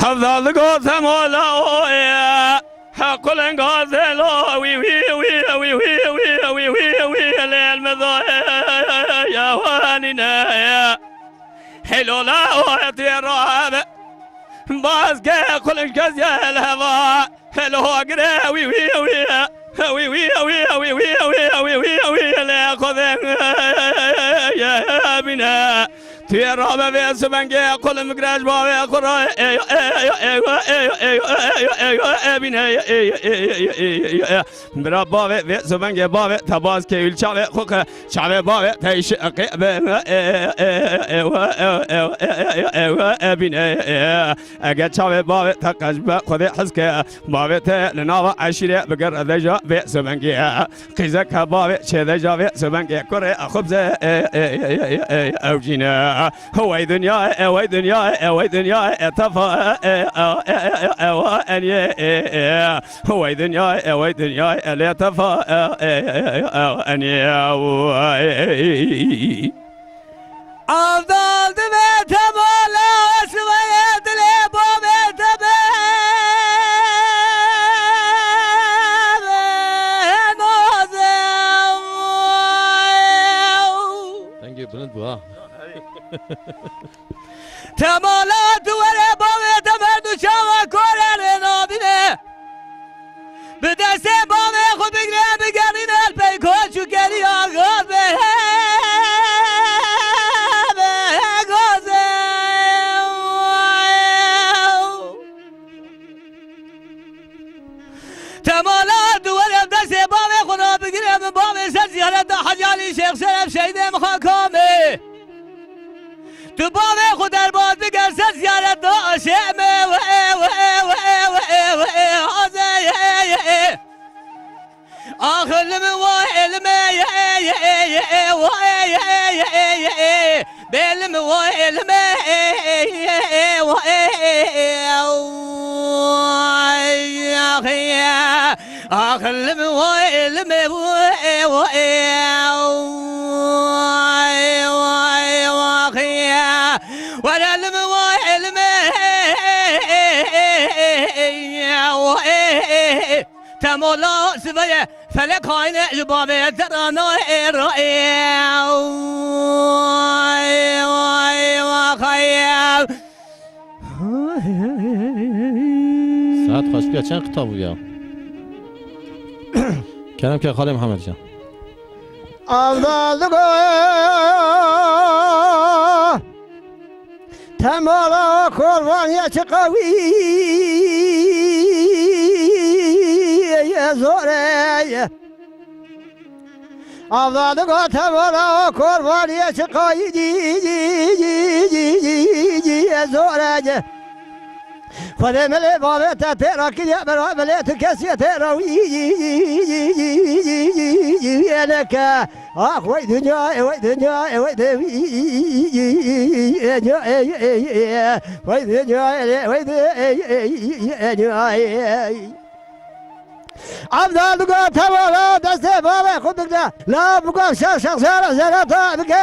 حفظ قاسم ولا كل غازل وي وي وي وي وي وي وي وي للمضايا يا واننا حلو لا وتراب باز كل غازل الهواء حلو قرا وي وي وي وي وي وي وي وي وي وي وي لا خذ يا بنا تراب في سبنجي كل مقراج بابي قرا بنا برا بابي في سبنجي بابي تباز كيل شاوي خوك شاوي بابي تيش بنا اجا شاوي بابي تقاش خذ حسك بابي لناوا عشرة بقر ذجا في سبنجي قيزك بابي شذجا في سبنجي كرة خبز اوجينا هو دنيا هو دنيا هو دنيا تفا اني هو دنيا هو دنيا لا تفا اني افضل دمت مولا سويت لي بومت Thank you, brilliant boy. تمالات ولا بومي تمردو شاوى كورا نابينه بدست بومي خود بگره بگرین الپیکو چوکری آغاز به تمالات ولا بدست بومي خود بگره بومي سر زیارت حجالی شیخ شرف شهید مخاکامه تو بابه خود در باز بگر سر زیارت داشمه و آخر لمن و علمه بلم و علمه آخر لمن و علمه ولا الموالم تمولا سبيا فلك هاين جبابي ترانا ساعت خوش بیا چند قطع بویا کنم که خاله محمد جان افضل تمالا قربانیه چه قوی زوره افضل تمالا قربانیه چه قوی زوره خود ملی بابه تا تیرا کنی برای ملی تو کسی تیراوی نکه آخ وی دنیا وی دنیا وی دنیا وی دنیا عبدال بگو توالا دست بابه خود بگو لا بگو شخص زیرا زیرا تا بگو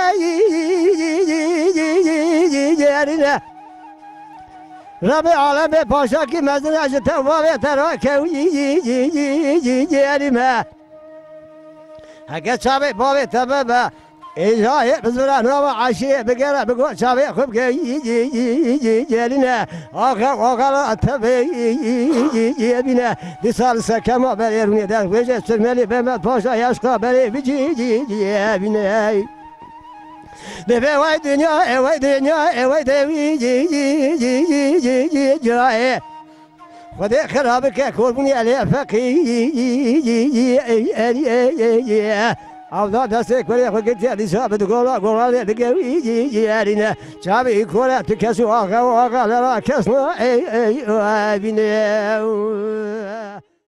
رب عالم پاشا کی مزن اجت بابه ترا کوی ما هکه چابه بابه تبابه ایجای بزران و عشیه بگره بگو چابه خوب که جلینا آخر تبه بینه دی سال سکما بری رونی در وجه سرملی بمت پاشا یشقا بری بجی بینه ببه وای دنیا وای دنیا وای دوی جای خدا خراب که قربونی علی فقی اوضاع دسته کوری خود کتی علی صاحب دوغلا دگوی یارینه چابی کوره تو کسو آقا لرا کسنو بینه